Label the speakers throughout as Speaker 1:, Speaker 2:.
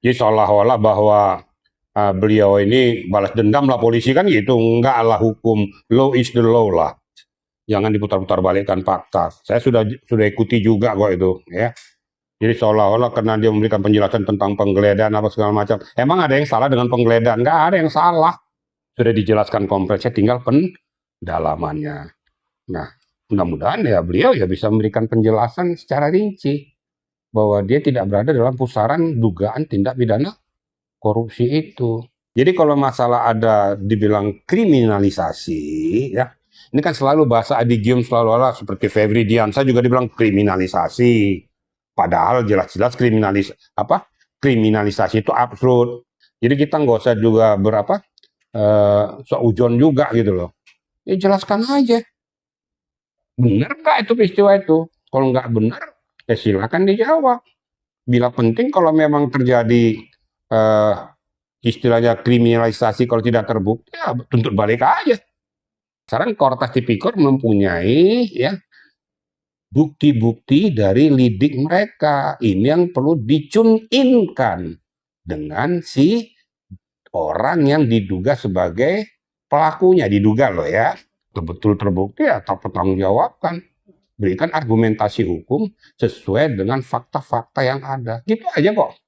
Speaker 1: Jadi seolah-olah bahwa beliau ini balas dendam lah polisi kan gitu. Enggak lah, hukum. Law is the law lah. Jangan diputar-putar balikkan fakta. Saya sudah ikuti juga kok itu, ya. Jadi seolah-olah karena dia memberikan penjelasan tentang penggeledahan apa segala macam. Emang ada yang salah dengan penggeledahan? Nggak ada yang salah. Sudah dijelaskan kompleksnya, tinggal pendalamannya. Nah, mudah-mudahan ya beliau ya bisa memberikan penjelasan secara rinci bahwa dia tidak berada dalam pusaran dugaan tindak pidana korupsi itu. Jadi kalau masalah ada dibilang kriminalisasi, ya, ini kan selalu bahasa adigium selalu ada seperti Febri Diansah juga dibilang kriminalisasi. Padahal jelas-jelas kriminalisasi itu absurd. Jadi kita nggak usah juga seujon juga gitu loh. Ya jelaskan aja. Benar nggak itu peristiwa itu? Kalau nggak benar, ya silakan dijawab. Bila penting kalau memang terjadi eh, istilahnya kriminalisasi kalau tidak terbukti, ya tuntut balik aja. Sekarang Kortas Tipikor mempunyai ya bukti-bukti dari lidik mereka. Ini yang perlu dicun-inkan dengan si orang yang diduga sebagai pelakunya. Diduga loh ya. Betul terbukti atau pertanggungjawabkan. Berikan argumentasi hukum sesuai dengan fakta-fakta yang ada. Gitu aja kok.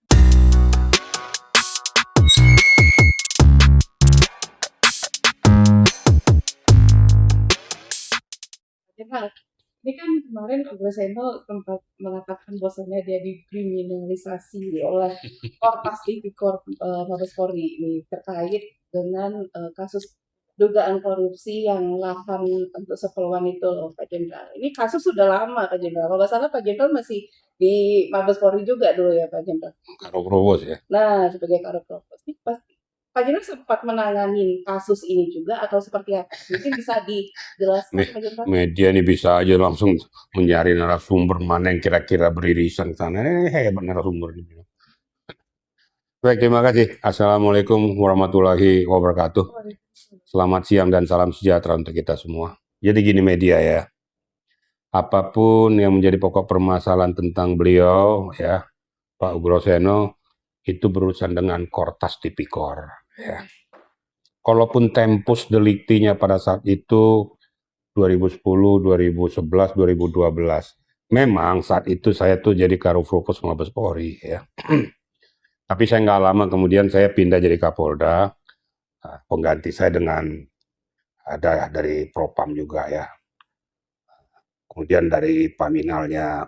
Speaker 2: Ini kan kemarin Seno sempat mengatakan bahwasannya dia dikriminalisasi oleh Korpas Tipikor Mabes Polri ini terkait dengan kasus dugaan korupsi yang lahan untuk seperluan itu loh Pak Jenderal. Ini kasus sudah lama Pak Jenderal. Kalau nggak salah Pak Jenderal masih di Mabes Polri juga dulu ya Pak Jenderal.
Speaker 1: Karo Provos ya.
Speaker 2: Nah sebagai Karo Provos ini pasti Pak Jenderal sempat menangani kasus ini juga atau seperti apa? Mungkin bisa dijelaskan Pak Jenderal.
Speaker 1: Media ini bisa aja langsung mencari narasumber mana yang kira-kira beririsan sana. Hebat narasumber ini. Baik, terima kasih. Assalamualaikum warahmatullahi wabarakatuh. Selamat siang dan salam sejahtera untuk kita semua. Jadi gini media ya, apapun yang menjadi pokok permasalahan tentang beliau ya, Pak Ugroseno, itu berurusan dengan Kortas Tipikor ya. Kalaupun tempus deliktinya pada saat itu 2010, 2011, 2012, memang saat itu saya tuh jadi Karupropos Mabes Polri ya. Tapi saya nggak lama kemudian saya pindah jadi Kapolda, pengganti saya dengan ada dari Propam juga ya. Kemudian dari Paminalnya.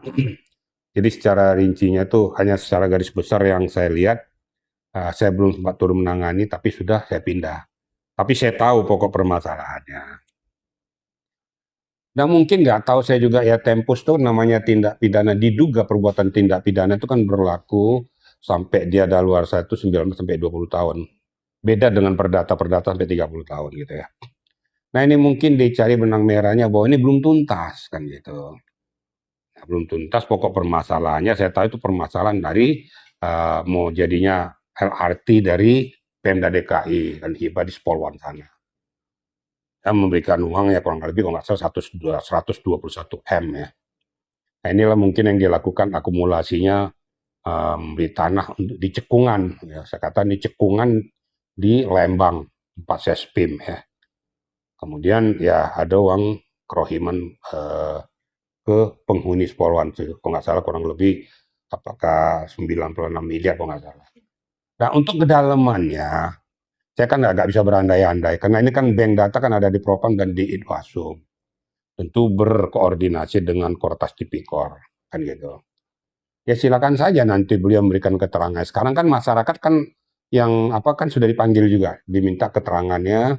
Speaker 1: Jadi secara rincinya tuh hanya secara garis besar yang saya lihat, saya belum sempat turun menangani, tapi sudah saya pindah. Tapi saya tahu pokok permasalahannya. Nah mungkin nggak tahu saya juga ya, tempus tuh namanya tindak pidana, diduga perbuatan tindak pidana itu kan berlaku sampai dia daluarsa itu 19 sampai 20 tahun. Beda dengan perdata sampai 30 tahun gitu ya. Nah ini mungkin dicari benang merahnya bahwa ini belum tuntas kan gitu. Nah, belum tuntas pokok permasalahannya, saya tahu itu permasalahan dari mau jadinya LRT dari Pemda DKI kan hibah di Spolwan sana. Saya memberikan uang ya kurang lebih kalau nggak salah 121 M ya. Nah inilah mungkin yang dilakukan akumulasinya di tanah untuk di cekungan ya. Saya kata di cekungan di Lembang tempat Sespim ya. Kemudian ya ada uang kerohiman ke penghuni Spolwan itu. Kalau nggak salah kurang lebih apakah 96 miliar kalau nggak salah. Nah untuk kedalamannya saya kan nggak bisa berandai-andai karena ini kan bank data kan ada di Propam dan di Itwasum. Tentu berkoordinasi dengan Kortas Tipikor kan gitu. Ya silakan saja nanti beliau memberikan keterangan. Sekarang kan masyarakat kan yang kan sudah dipanggil juga, diminta keterangannya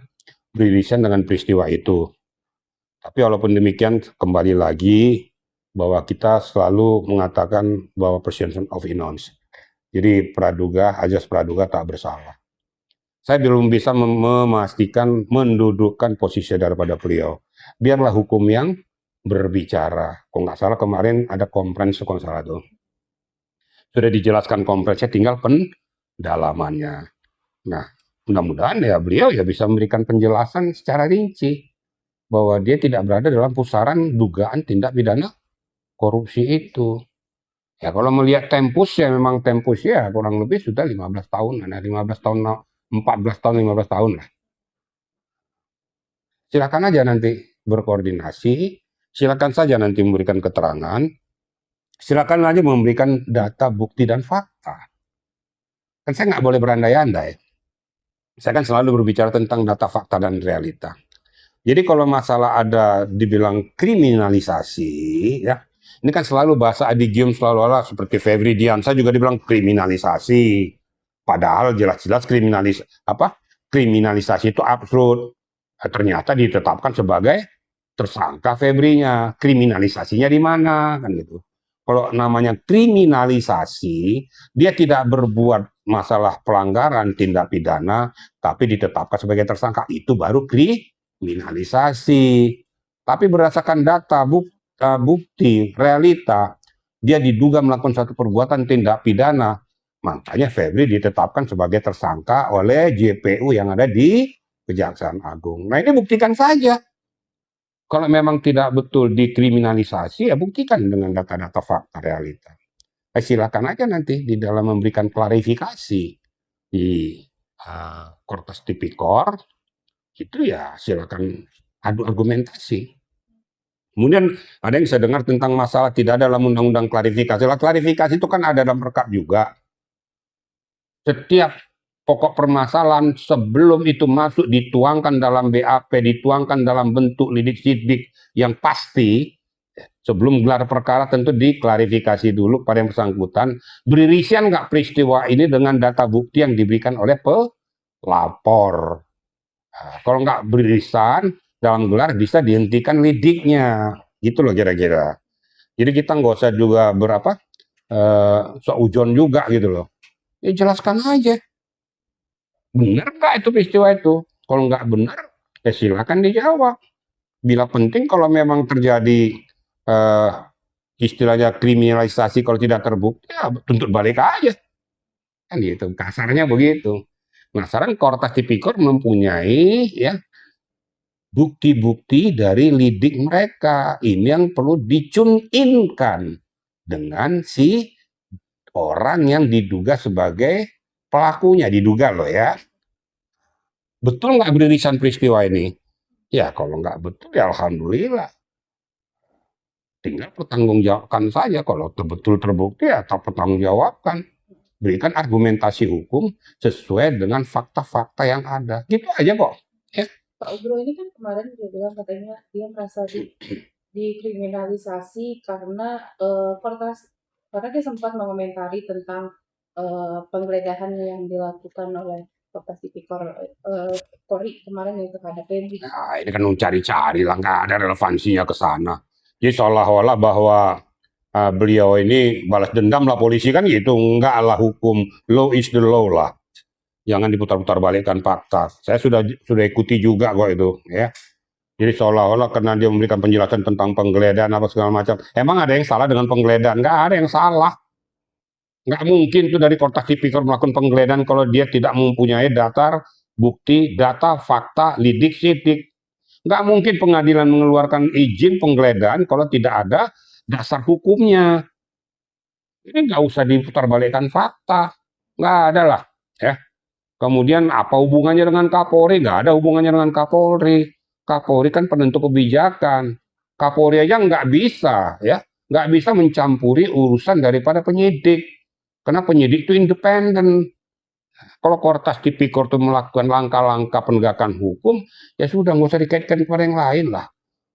Speaker 1: beririsan dengan peristiwa itu. Tapi walaupun demikian kembali lagi bahwa kita selalu mengatakan bahwa presumption of innocence. Jadi ajas praduga tak bersalah. Saya belum bisa memastikan, mendudukkan posisi daripada beliau. Biarlah hukum yang berbicara. Kalau nggak salah kemarin ada konferensi kalau nggak salah tuh. Sudah dijelaskan kompleksnya, tinggal pendalamannya. Nah, mudah-mudahan ya beliau ya bisa memberikan penjelasan secara rinci bahwa dia tidak berada dalam pusaran dugaan tindak pidana korupsi itu. Ya kalau melihat Tempus ya memang Tempus ya kurang lebih sudah 15 tahun, nah 15 tahun, 14 tahun, 15 tahun lah. Silakan aja nanti berkoordinasi, silakan saja nanti memberikan keterangan, silakan aja memberikan data, bukti, dan fakta. Kan saya nggak boleh berandai-andai. Saya kan selalu berbicara tentang data, fakta, dan realita. Jadi kalau masalah ada dibilang kriminalisasi, ya, ini kan selalu bahasa adigium selalu seperti Febri Diansah juga dibilang kriminalisasi. Padahal jelas-jelas kriminalisasi itu absurd. Ternyata ditetapkan sebagai tersangka Febrinya. Kriminalisasinya di mana kan gitu. Kalau namanya kriminalisasi, dia tidak berbuat masalah pelanggaran tindak pidana, tapi ditetapkan sebagai tersangka. Itu baru kriminalisasi. Tapi berdasarkan data, bukti, realita, dia diduga melakukan satu perbuatan tindak pidana. Makanya Febri ditetapkan sebagai tersangka oleh JPU yang ada di Kejaksaan Agung. Nah ini buktikan saja. Kalau memang tidak betul dikriminalisasi, ya buktikan dengan data-data fakta realita. Silakan aja nanti di dalam memberikan klarifikasi di Kortes Tipikor, itu ya silakan adu argumentasi. Kemudian ada yang saya dengar tentang masalah tidak ada dalam undang-undang klarifikasi. Lah klarifikasi itu kan ada dalam rekap juga. Setiap pokok permasalahan sebelum itu masuk dituangkan dalam BAP, dituangkan dalam bentuk lidik sidik yang pasti. Sebelum gelar perkara tentu diklarifikasi dulu pada yang bersangkutan, beririsan nggak peristiwa ini dengan data bukti yang diberikan oleh pelapor. Nah, kalau nggak beririsan dalam gelar bisa dihentikan lidiknya, gitu loh kira-kira. Jadi kita nggak usah juga seujon juga gitu loh. Ya jelaskan aja. Benar nggak itu peristiwa itu? Kalau nggak benar, ya silakan dijawab. Bila penting kalau memang terjadi istilahnya kriminalisasi kalau tidak terbukti, ya tuntut balik aja. Kan gitu, kasarnya begitu. Nah, sekarang Kortes Tipikor mempunyai ya bukti-bukti dari lidik mereka. Ini yang perlu dicun-inkan dengan si orang yang diduga sebagai pelakunya, diduga loh ya. Betul nggak beririsan peristiwa ini? Ya kalau nggak betul ya alhamdulillah. Tinggal pertanggungjawabkan saja. Kalau betul terbukti ya pertanggungjawabkan. Berikan argumentasi hukum sesuai dengan fakta-fakta yang ada. Gitu aja kok. Ya.
Speaker 2: Pak Ugro ini kan kemarin dia bilang katanya dia merasa dikriminalisasi karena karena dia sempat mengomentari tentang penggeledahan yang dilakukan oleh Kortes Tipikor Polri kemarin yang terhadap Febri.
Speaker 1: Nah, ini kan cari-cari lah, nggak ada relevansinya ke sana. Jadi seolah-olah bahwa beliau ini balas dendam lah polisi kan gitu, enggak lah hukum, law is the law lah. Jangan diputar-putar balikkan fakta. Saya sudah ikuti juga kok itu, ya. Jadi seolah-olah karena dia memberikan penjelasan tentang penggeledahan apa segala macam. Emang ada yang salah dengan penggeledahan? Nggak ada yang salah. Nggak mungkin tuh dari Kortes Tipikor melakukan penggeledahan kalau dia tidak mempunyai data, bukti, data, fakta, lidik, sidik. Nggak mungkin pengadilan mengeluarkan izin penggeledahan kalau tidak ada dasar hukumnya. Ini nggak usah diputarbalikkan fakta. Nggak ada lah. Ya. Kemudian apa hubungannya dengan Kapolri? Nggak ada hubungannya dengan Kapolri. Kapolri kan penentu kebijakan. Kapolri aja nggak bisa, ya, nggak bisa mencampuri urusan daripada penyidik. Karena penyidik itu independen. Kalau Kortes Tipikor itu melakukan langkah-langkah penegakan hukum, ya sudah nggak usah dikaitkan kepada yang lain lah.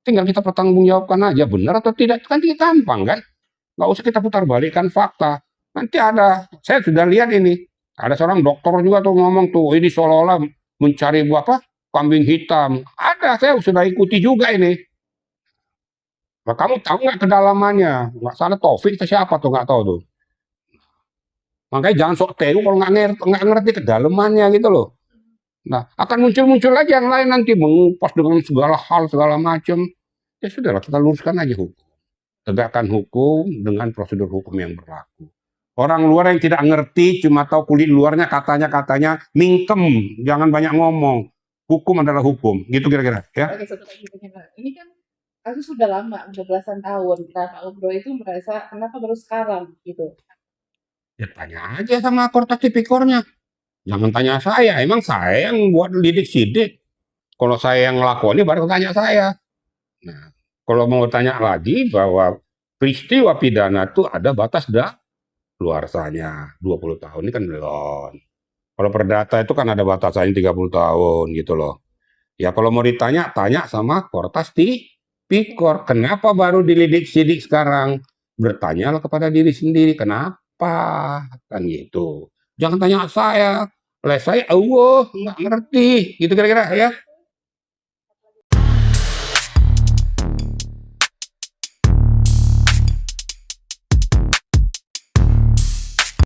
Speaker 1: Tinggal kita pertanggungjawabkan aja benar atau tidak, kan gampang kan? Nggak usah kita putar balikkan fakta. Nanti saya sudah lihat ini, ada seorang dokter juga tuh ngomong tuh, ini seolah-olah mencari kambing hitam. Ada, saya sudah ikuti juga ini. Nah, kamu tahu nggak kedalamannya? Nggak salah Taufik atau siapa tuh nggak tahu tuh. Makanya jangan sok tahu kalau nggak ngerti kedalamannya gitu loh. Nah, akan muncul lagi yang lain nanti mengupas dengan segala hal, segala macam. Ya sudahlah, kita luruskan aja hukum. Tegakkan hukum dengan prosedur hukum yang berlaku. Orang luar yang tidak ngerti, cuma tahu kulit luarnya katanya mingkem, jangan banyak ngomong. Hukum adalah hukum, gitu kira-kira. Ya.
Speaker 2: Oke, satu lagi ini kan kasus sudah lama, udah belasan tahun. Nah, Pak Bro itu merasa kenapa baru sekarang gitu?
Speaker 1: Ya tanya aja sama Kortas Tipikornya. Jangan tanya saya, emang saya yang buat lidik sidik. Kalau saya yang ngelakoni baru tanya saya. Nah, kalau mau tanya lagi bahwa peristiwa pidana itu ada batas luarsanya 20 tahun ini kan belum. Kalau perdata itu kan ada batasannya 30 tahun gitu loh. Ya kalau mau ditanya, tanya sama Kortas Tipikor. Kenapa baru dilidik sidik sekarang? Bertanyalah kepada diri sendiri, kenapa? Kan gitu. Jangan tanya saya. Oleh saya, Allah nggak ngerti. Gitu kira-kira ya.